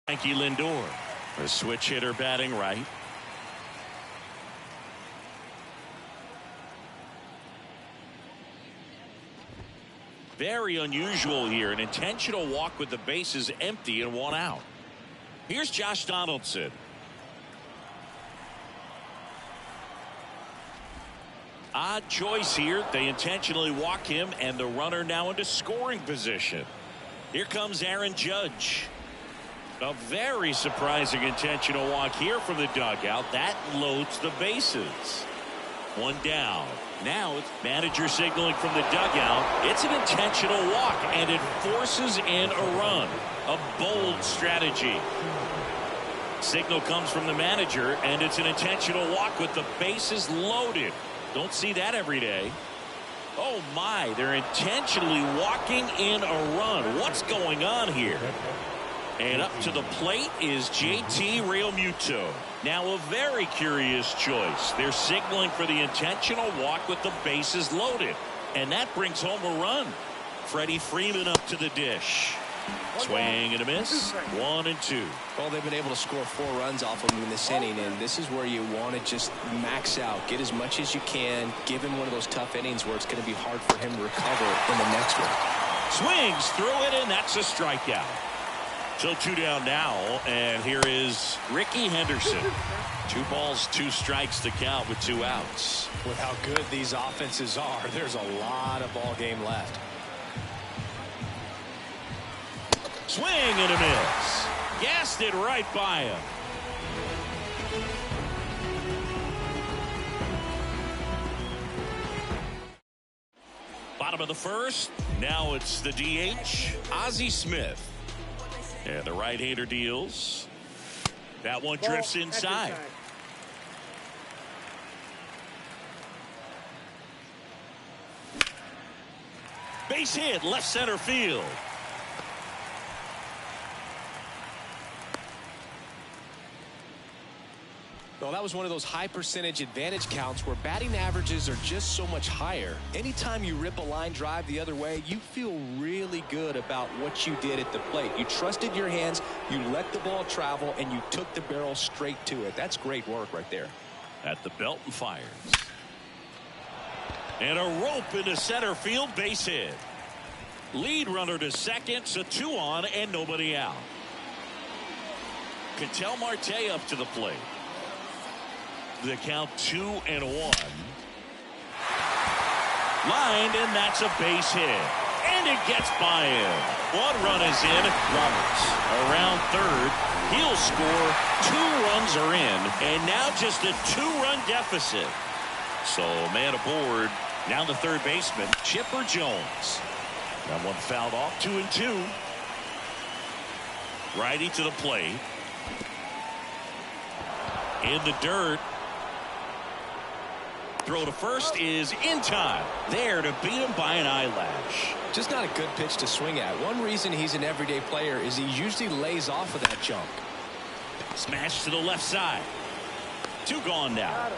Frankie Lindor, a switch hitter batting right. Very unusual here. An intentional walk with the bases empty and one out. Here's Josh Donaldson. Odd choice here. They intentionally walk him, and the runner now into scoring position. Here comes Aaron Judge. A very surprising intentional walk here from the dugout. That loads the bases. One down. Now it's manager signaling from the dugout. It's an intentional walk, and it forces in a run. A bold strategy. Signal comes from the manager, and it's an intentional walk with the bases loaded. Don't see that every day. Oh my, they're intentionally walking in a run. What's going on here? And up to the plate is JT Realmuto. Now a very curious choice. They're signaling for the intentional walk with the bases loaded. And that brings home a run. Freddie Freeman up to the dish. Swing and a miss. 1-2. Well, they've been able to score 4 runs off of him in this inning, and this is where you want to just max out. Get as much as you can. Give him one of those tough innings where it's going to be hard for him to recover in the next one. Swings through it, and that's a strikeout. So 2 down now, and here is Ricky Henderson. 2 balls, 2 strikes to count with 2 outs. With how good these offenses are, there's a lot of ball game left. Swing and a miss. Gassed it right by him. Bottom of the first. Now it's the DH, Ozzie Smith. And the right-hander deals. That one drifts inside. Base hit, left center field. Well, that was one of those high percentage advantage counts where batting averages are just so much higher. Anytime you rip a line drive the other way, you feel really good about what you did at the plate. You trusted your hands, you let the ball travel, and you took the barrel straight to it. That's great work right there. At the belt and fires. And a rope into center field, base hit. Lead runner to second, so 2 on and nobody out. Ketel Marte up to the plate. The count 2-1. Lined, and that's a base hit. And it gets by him. 1 run is in. Roberts around third. He'll score. 2 runs are in. And now just a 2-run deficit. So man aboard. Now the third baseman, Chipper Jones. That one fouled off. 2-2. Righty to the plate. In the dirt. Throw to first is in time. There to beat him by an eyelash. Just not a good pitch to swing at. One reason he's an everyday player is he usually lays off of that jump. Smash to the left side. 2 gone now.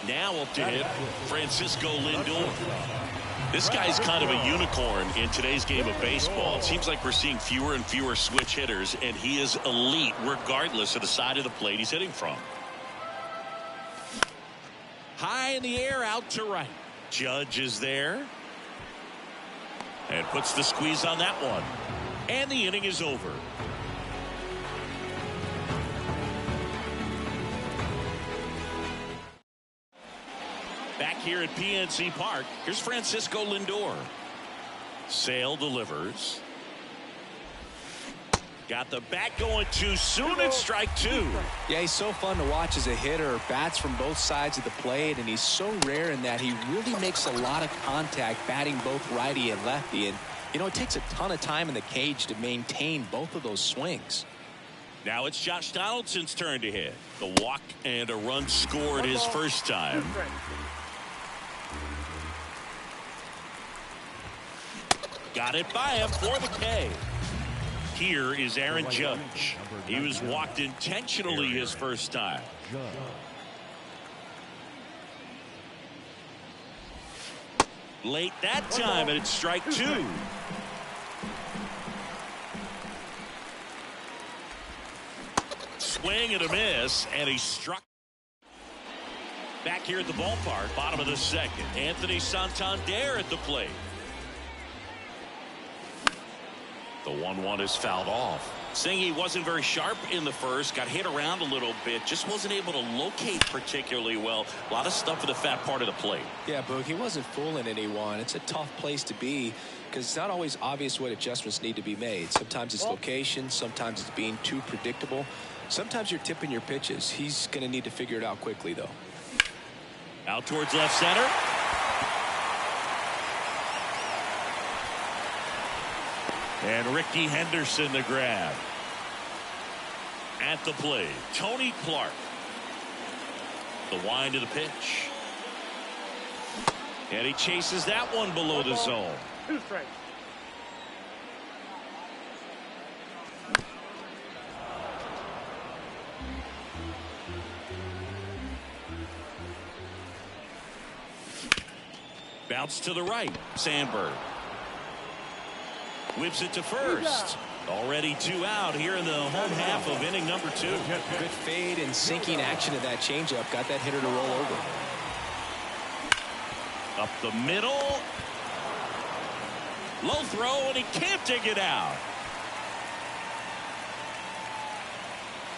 Now up to hit Francisco Lindor. This guy's kind of a unicorn in today's game of baseball. It seems like we're seeing fewer and fewer switch hitters, and he is elite regardless of the side of the plate he's hitting from. High in the air, out to right. Judge is there. And puts the squeeze on that one. And the inning is over. Back here at PNC Park, here's Francisco Lindor. Sale delivers. Got the bat going too soon, and strike 2. Yeah, he's so fun to watch as a hitter. Bats from both sides of the plate, and he's so rare in that he really makes a lot of contact batting both righty and lefty. And, you know, it takes a ton of time in the cage to maintain both of those swings. Now it's Josh Donaldson's turn to hit. The walk and a run scored his first time. Got it by him for the K. Here is Aaron Judge. He was walked intentionally his first time. Late that time, and it's strike 2. swing and a miss, and he struck. Back here at the ballpark, bottom of the second. Anthony Santander at the plate. The 1-1 is fouled off. Saying he wasn't very sharp in the first, got hit around a little bit, just wasn't able to locate particularly well. A lot of stuff for the fat part of the plate. Yeah, Boog, he wasn't fooling anyone. It's a tough place to be because it's not always obvious what adjustments need to be made. Sometimes it's location, sometimes it's being too predictable. Sometimes you're tipping your pitches. He's going to need to figure it out quickly, though. Out towards left center. And Ricky Henderson the grab. At the plate, Tony Clark. The wind of the pitch. And he chases that one below the zone. 2 strikes. Bounce to the right. Sandberg. Whips it to first. Already 2 out here in the home half of inning number 2. Good fade and sinking action of that changeup. Got that hitter to roll over. Up the middle. Low throw, and he can't dig it out.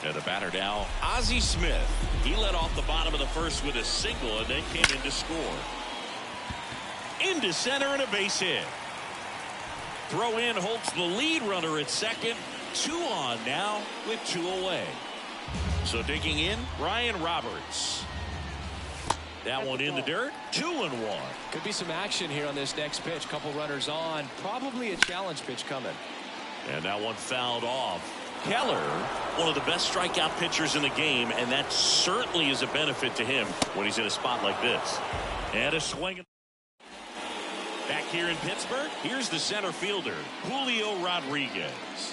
And the batter now, Ozzie Smith. He led off the bottom of the first with a single and then came in to score. Into center and a base hit. Throw in holds the lead runner at second. 2 on now with 2 away. So digging in, Ryan Roberts. That one in the dirt. 2-1. Could be some action here on this next pitch. Couple runners on. Probably a challenge pitch coming. And that one fouled off. Keller, one of the best strikeout pitchers in the game, and that certainly is a benefit to him when he's in a spot like this. And a swing. Back here in Pittsburgh, here's the center fielder, Julio Rodriguez.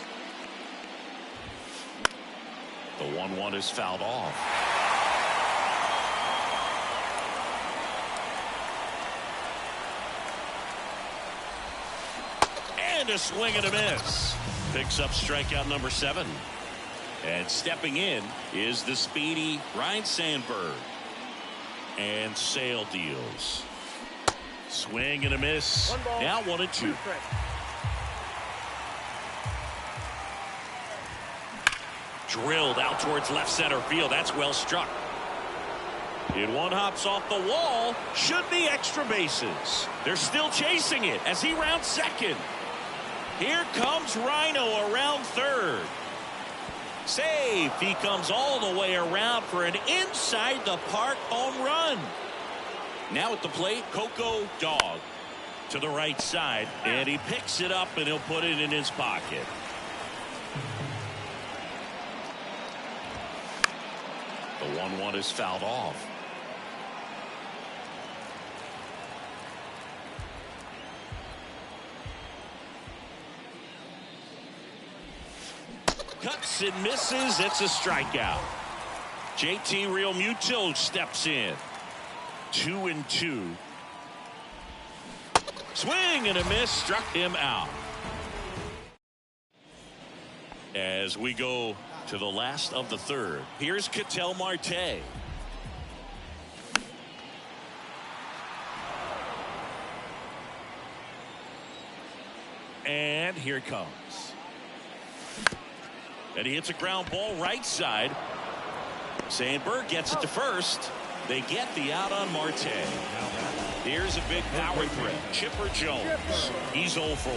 The 1-1 is fouled off. And a swing and a miss. Picks up strikeout number 7. And stepping in is the speedy Ryne Sandberg. And Sale deals. Swing and a miss. 1 ball, now 1-2. 2 strikes. Drilled out towards left center field. That's well struck. And one hops off the wall. Should be extra bases. They're still chasing it as he rounds second. Here comes Rhino around third. Safe. He comes all the way around for an inside the park home run. Now at the plate, Coco Dog to the right side, and he picks it up and he'll put it in his pocket. The 1-1 is fouled off. Cuts and misses. It's a strikeout. JT Realmuto steps in. 2-2. Swing and a miss. Struck him out. As we go to the last of the third, here's Ketel Marte. And here it comes. And he hits a ground ball right side. Sandberg gets it to first. They get the out on Marte. Here's a big power threat. Chipper Jones. He's 0 for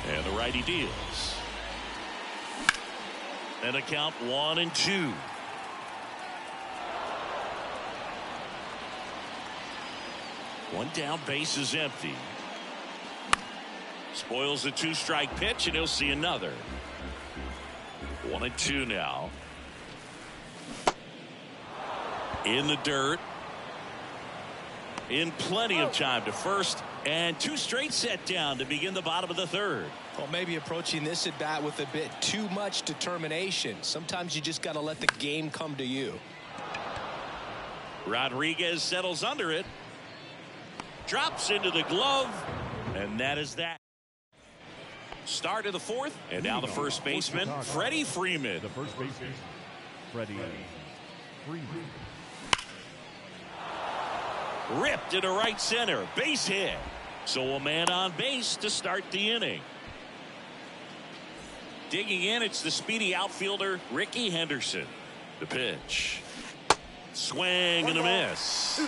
1. And the righty deals. And a count 1-2. One down, base is empty. Spoils the 2-strike pitch, and he'll see another. 1-2 now. In the dirt. In plenty of time to first, and 2 straight set down to begin the bottom of the third. Well, maybe approaching this at bat with a bit too much determination. Sometimes you just got to let the game come to you. Rodriguez settles under it. Drops into the glove, and that is that. Start of the fourth, and now the first baseman, Freddie Freeman. The first baseman, Freddie Freeman. Ripped into right center, base hit. So a man on base to start the inning. Digging in, it's the speedy outfielder, Ricky Henderson. The pitch. Swing and a miss.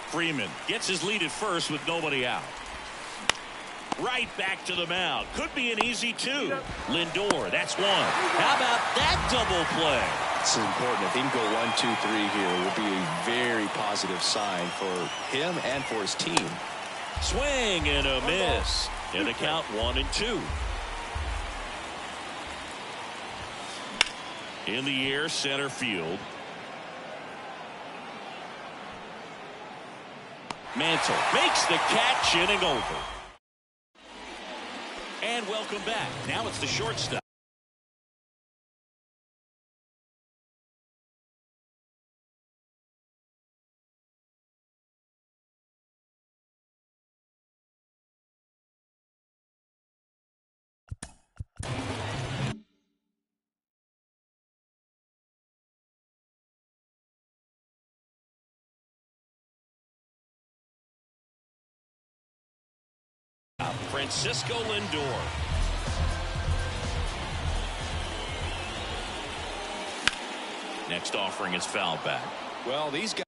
Freeman gets his lead at first with nobody out. Right back to the mound. Could be an easy two. Lindor, that's one. How about that double play? It's important. If he can go 1, 2, 3 here, it will be a very positive sign for him and for his team. Swing and a miss. And the count 1-2. In the air, center field. Mantle makes the catch, inning over. And welcome back. Now it's the shortstop. Francisco Lindor. Next offering is foul back. Well, these guys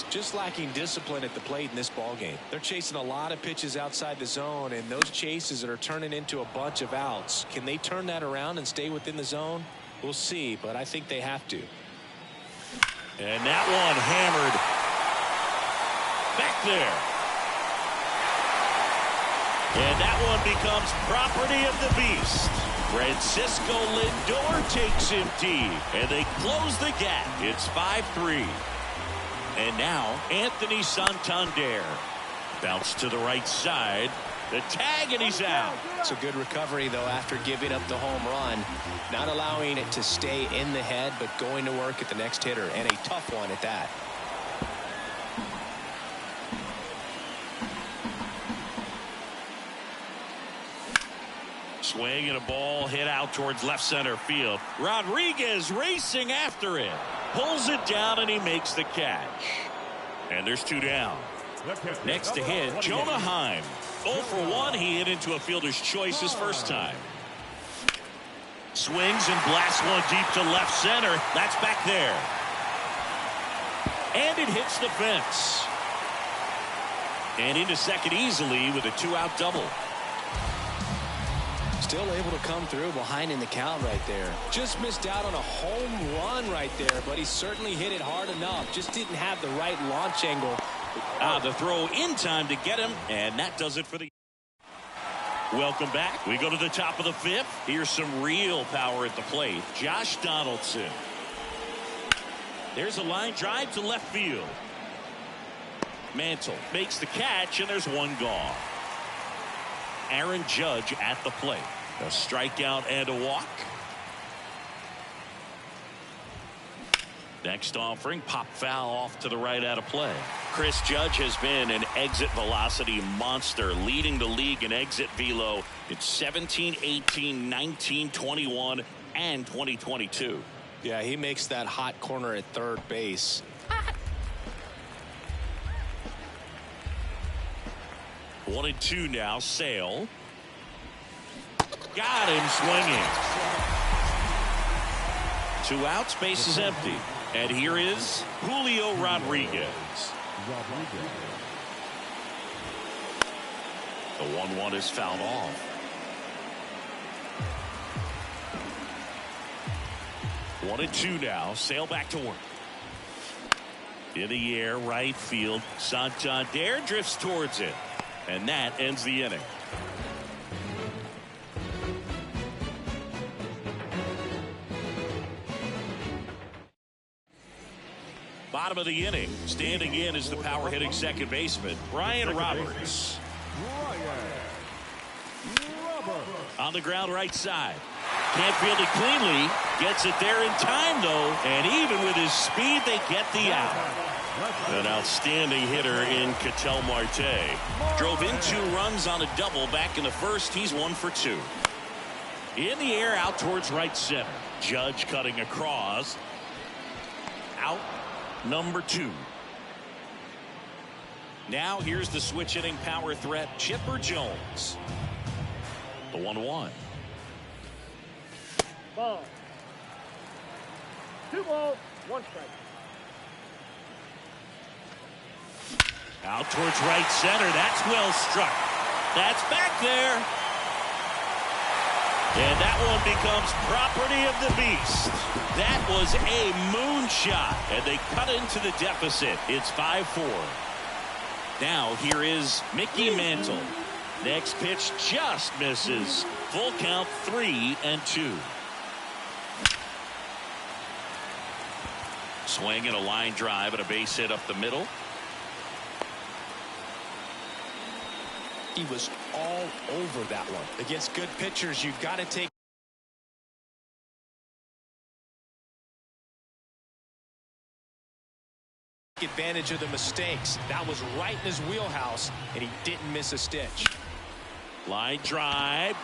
just lacking discipline at the plate in this ball game. They're chasing a lot of pitches outside the zone, and those chases that are turning into a bunch of outs. Can they turn that around and stay within the zone? We'll see, but I think they have to. And that one hammered back there. And that one becomes property of the beast. Francisco Lindor takes him deep, and they close the gap. It's 5-3. And now Anthony Santander. Bounce to the right side. The tag, and he's out. It's a good recovery, though, after giving up the home run. Not allowing it to stay in the head, but going to work at the next hitter, and a tough one at that. Swing and a ball hit out towards left center field. Rodriguez racing after it. Pulls it down, and he makes the catch. And there's 2 down. Next to hit, Jonah Heim. 0 for 1. He hit into a fielder's choice his first time. Swings and blasts one deep to left center. That's back there. And it hits the fence. And into second easily with a 2-out double. Still able to come through behind in the count right there. Just missed out on a home run right there, but he certainly hit it hard enough. Just didn't have the right launch angle. The throw in time to get him, and that does it for the... Welcome back. We go to the top of the 5th. Here's some real power at the plate. Josh Donaldson. There's a line drive to left field. Mantle makes the catch, and there's one gone. Aaron Judge at the plate. A strikeout and a walk. Next offering, pop foul off to the right out of play. Chris Judge has been an exit velocity monster, leading the league in exit velo in 17, 18, 19, 21, and 2022. Yeah, he makes that hot corner at third base. 1-2 now. Sale. Got him swinging. 2 outs, base is empty. And here is Julio Rodriguez. The 1-1 is fouled off. 1-2 now. Sale back to work. In the air, right field. Santander drifts towards it. And that ends the inning. Bottom of the inning. Standing in is the power hitting second baseman, Brian Roberts. On the ground right side. Can't field it cleanly. Gets it there in time, though. And even with his speed, they get the out. An outstanding hitter in Ketel Marte. Drove in 2 runs on a double back in the first. He's 1 for 2. In the air, out towards right center. Judge cutting across. Out number 2. Now here's the switch hitting power threat, Chipper Jones. The 1-1. Ball. 2 balls, 1 strike. Out towards right center. That's well struck. That's back there. And that one becomes property of the beast. That was a moonshot. And they cut into the deficit. It's 5-4. Now here is Mickey Mantle. Next pitch just misses. Full count 3-2. Swing and a line drive and a base hit up the middle. He was all over that one. Against good pitchers, you've got to take advantage of the mistakes. That was right in his wheelhouse, and he didn't miss a stitch. Line drive.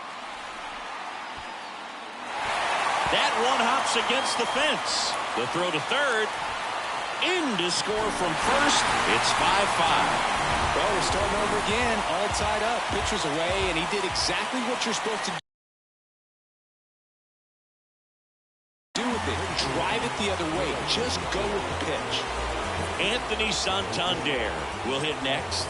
That one hops against the fence. The throw to third. In to score from first. It's 5-5. Well, we're starting over again, all tied up. Pitcher's away, and he did exactly what you're supposed to do with it. Drive it the other way. Just go with the pitch. Anthony Santander will hit next.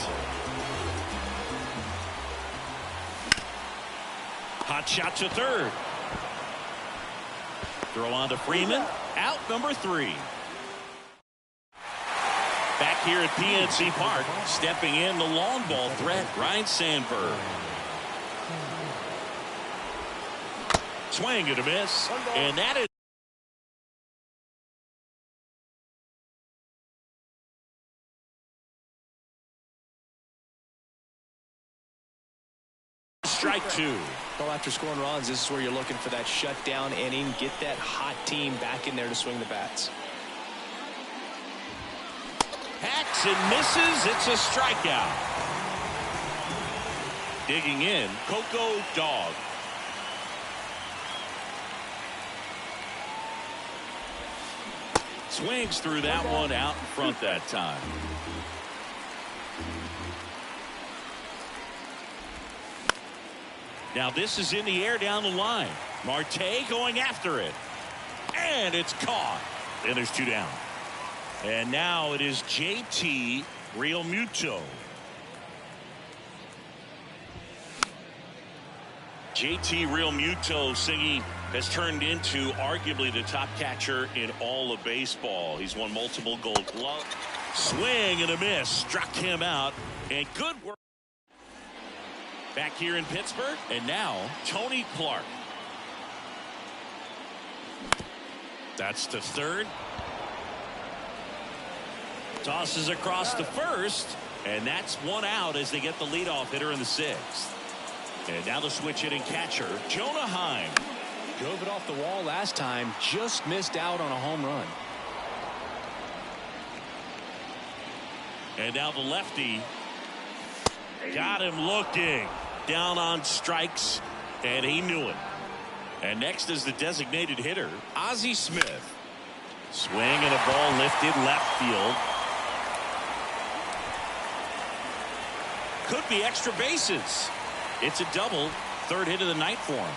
Hot shot to third. Throw on to Freeman. Out number 3. Back here at PNC Park, stepping in the long ball threat, Ryne Sandberg. Swing and a miss. And that is strike 2. Well, after scoring runs, this is where you're looking for that shutdown inning. Get that hot team back in there to swing the bats. Hacks and misses. It's a strikeout. Digging in, Coco Dog. Swings through that one out in front that time. Now this is in the air down the line. Marte going after it. And it's caught. And there's 2 down. And now it is JT Realmuto. JT Realmuto singing has turned into arguably the top catcher in all of baseball. He's won multiple Gold Glove. Swing and a miss. Struck him out. And good work. Back here in Pittsburgh. And now Tony Clark. That's to third. Tosses across to first. And that's 1 out as they get the leadoff hitter in the 6th. And now the switch hitting catcher, Jonah Heim. Drove it off the wall last time. Just missed out on a home run. And now the lefty. Got him looking. Down on strikes. And he knew it. And next is the designated hitter, Ozzie Smith. Swing and a ball lifted left field. Could be extra bases. It's a double. 3rd hit of the night for him.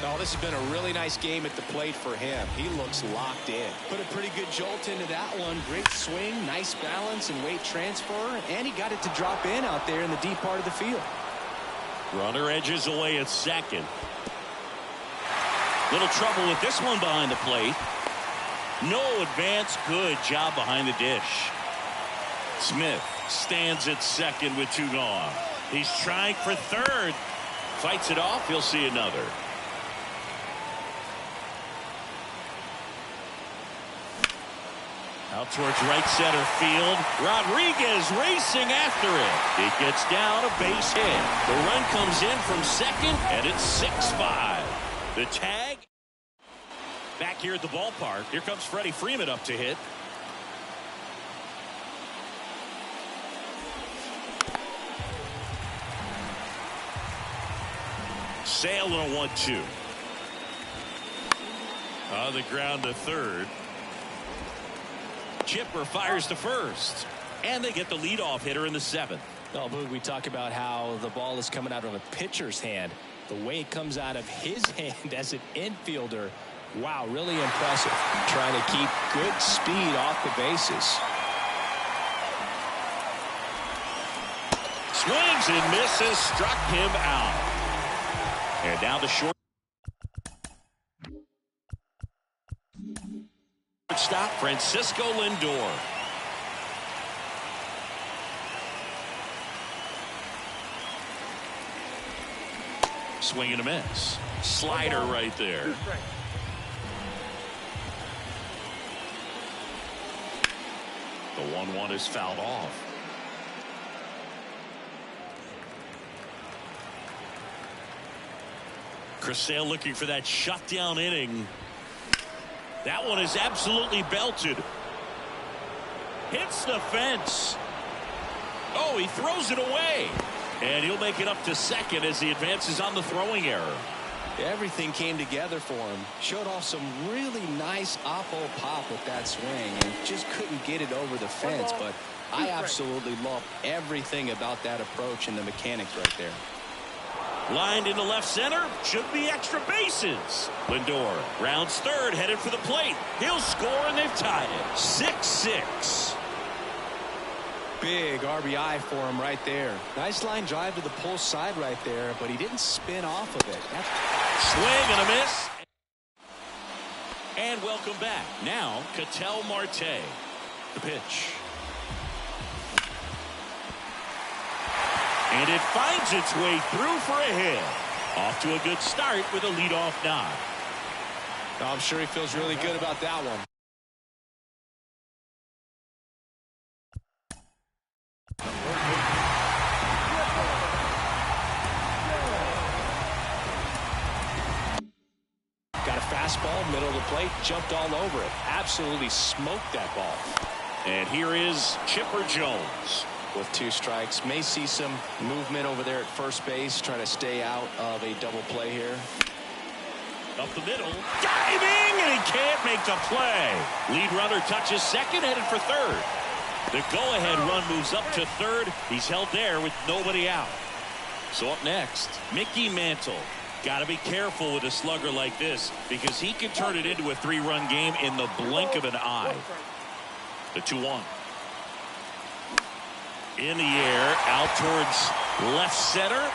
Oh, this has been a really nice game at the plate for him. He looks locked in. Put a pretty good jolt into that one. Great swing, nice balance and weight transfer. And he got it to drop in out there in the deep part of the field. Runner edges away at second. Little trouble with this one behind the plate. No advance. Good job behind the dish. Smith stands at second with 2 gone. He's trying for third. Fights it off. He'll see another. Out towards right center field. Rodriguez racing after it. It gets down a base hit. The run comes in from second, and it's 6-5. The tag. Back here at the ballpark. Here comes Freddie Freeman up to hit. Sale on a 1-2. On the ground to third. Chipper fires to first. And they get the leadoff hitter in the seventh. Well, Boog, we talk about how the ball is coming out of a pitcher's hand. The way it comes out of his hand as an infielder. Wow, really impressive. Trying to keep good speed off the bases. Swings and misses. Struck him out. And now the short. Stop Francisco Lindor. Swing and a miss. Slider right there. The 1-1 is fouled off. Chris Sale looking for that shutdown inning. That one is absolutely belted. Hits the fence. Oh, he throws it away. And he'll make it up to second as he advances on the throwing error. Everything came together for him. Showed off some really nice oppo pop with that swing and just couldn't get it over the fence. But I absolutely love everything about that approach and the mechanics right there. Lined into left center. Should be extra bases. Lindor rounds third, headed for the plate. He'll score, and they've tied it. 6-6. Big RBI for him right there. Nice line drive to the pull side right there, but he didn't spin off of it. Swing and a miss. And welcome back. Now, Ketel Marte. The pitch. And it finds its way through for a hit. Off to a good start with a leadoff nod. I'm sure he feels really good about that one. Got a fastball, middle of the plate, jumped all over it. Absolutely smoked that ball. And here is Chipper Jones. With 2 strikes, may see some movement over there at first base, trying to stay out of a double play here. Up the middle, diving, and he can't make the play. Lead runner touches second, headed for third. The go-ahead run moves up to third. He's held there with nobody out. So up next, Mickey Mantle. Got to be careful with a slugger like this because he can turn it into a 3-run game in the blink of an eye. The 2-1. In the air, out towards left center.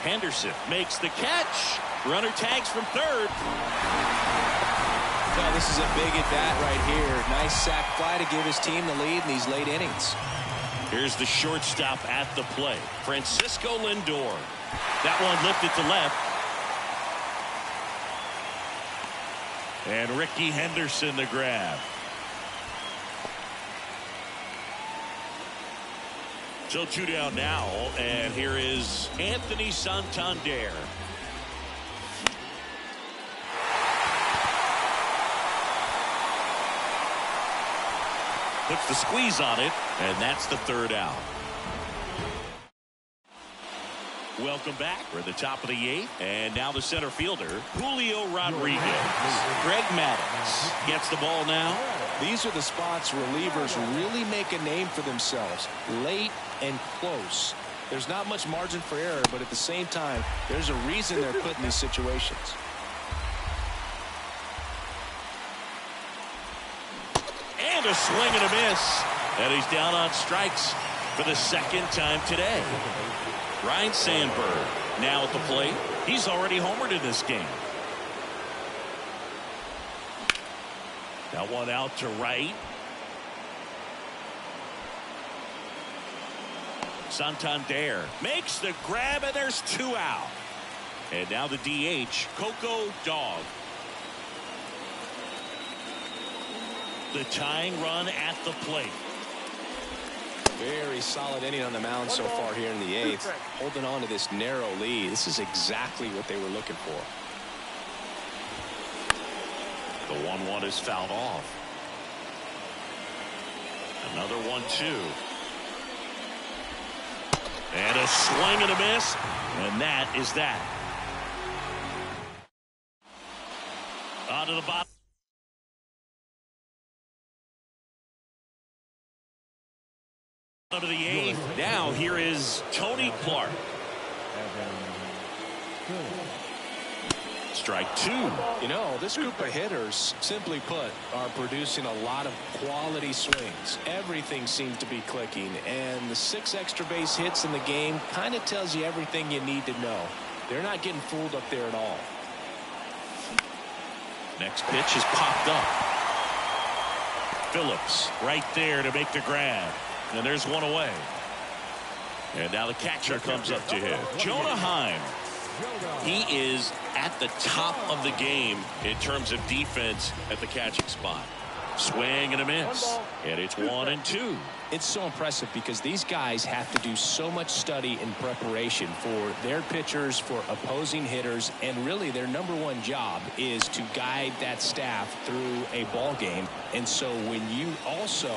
Henderson makes the catch. Runner tags from third. Well, this is a big at-bat right here. Nice sac fly to give his team the lead in these late innings. Here's the shortstop at the plate, Francisco Lindor. That one lifted to left. And Ricky Henderson the grab. So 2 down now, and here is Anthony Santander. Puts the squeeze on it, and that's the 3rd out. Welcome back. We're at the top of the 8th, and now the center fielder, Julio Rodriguez. Greg Maddux gets the ball now. These are the spots relievers really make a name for themselves. Late and close. There's not much margin for error, but at the same time, there's a reason they're put in these situations. And a swing and a miss. And he's down on strikes for the 2nd time today. Ryan Sandberg now at the plate. He's already homered in this game. That one out to right. Santander makes the grab, and there's 2 out. And now the DH, Coco Dog. the tying run at the plate. Very solid inning on the mound so far here in the 8th. Holding on to this narrow lead. This is exactly what they were looking for. The 1-1 is fouled off. Another 1-2. And a swing and a miss. And that is that. On to the bottom. Out of the 8th. Now here is Tony Clark. Strike 2. You know, this group of hitters, simply put, are producing a lot of quality swings. Everything seems to be clicking, and the 6 extra base hits in the game kind of tells you everything you need to know. They're not getting fooled up there at all. Next pitch is popped up. Phillips right there to make the grab. And there's one away. And now the catcher comes up to him. Jonah Heim. He is at the top of the game in terms of defense at the catching spot. Swing and a miss. And it's 1-2. It's so impressive because these guys have to do so much study and preparation for their pitchers, for opposing hitters, and really their #1 job is to guide that staff through a ball game. And so when you also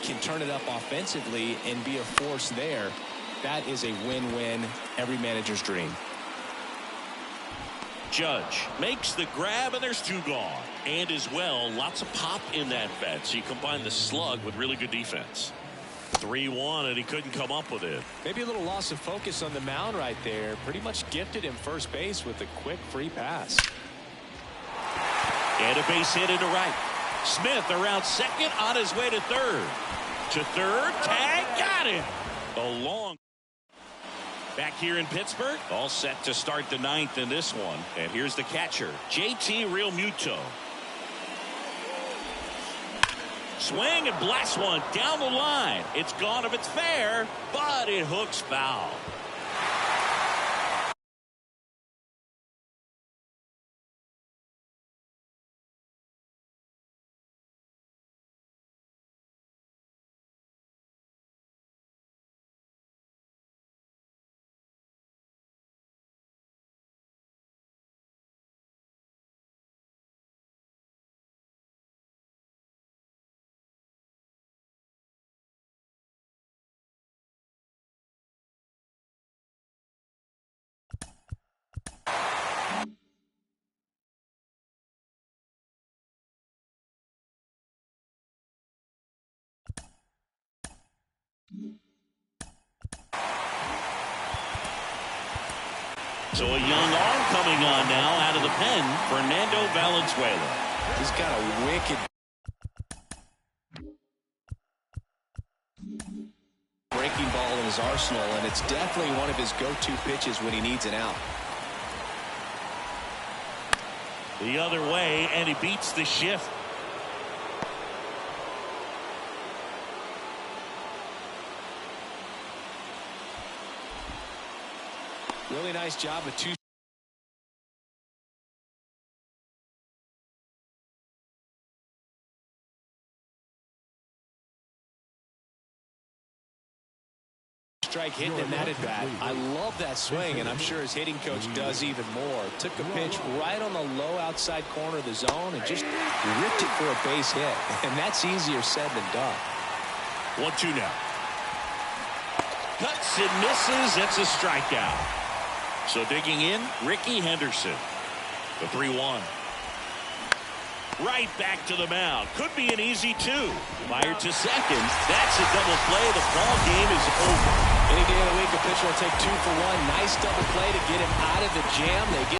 can turn it up offensively and be a force there, that is a win-win, every manager's dream. Judge makes the grab, and there's 2 gone. And as well, lots of pop in that bet. So you combine the slug with really good defense. 3-1, and he couldn't come up with it. Maybe a little loss of focus on the mound right there. Pretty much gifted him first base with a quick free pass. And a base hit into right. Smith around second, on his way to third. To third, tag, got him. A long. Back here in Pittsburgh, all set to start the 9th in this one. And here's the catcher, JT Realmuto. Swing and blast one down the line. It's gone if it's fair, but it hooks foul. So a young arm coming on now out of the pen, Fernando Valenzuela. He's got a wicked breaking ball in his arsenal, and it's definitely one of his go-to pitches when he needs an out. The other way, and he beats the shift. Really nice job of 2 strike hitting in that at bat. I love that swing, and I'm sure his hitting coach does even more. Took a pitch right on the low outside corner of the zone and just ripped it for a base hit. And that's easier said than done. 1-2 now. Cuts and misses. It's a strikeout. So digging in, Ricky Henderson. The 3-1. Right back to the mound. Could be an easy 2. Fired to second. That's a double play. The ball game is over. Any day of the week, a pitcher will take 2 for 1. Nice double play to get him out of the jam. They get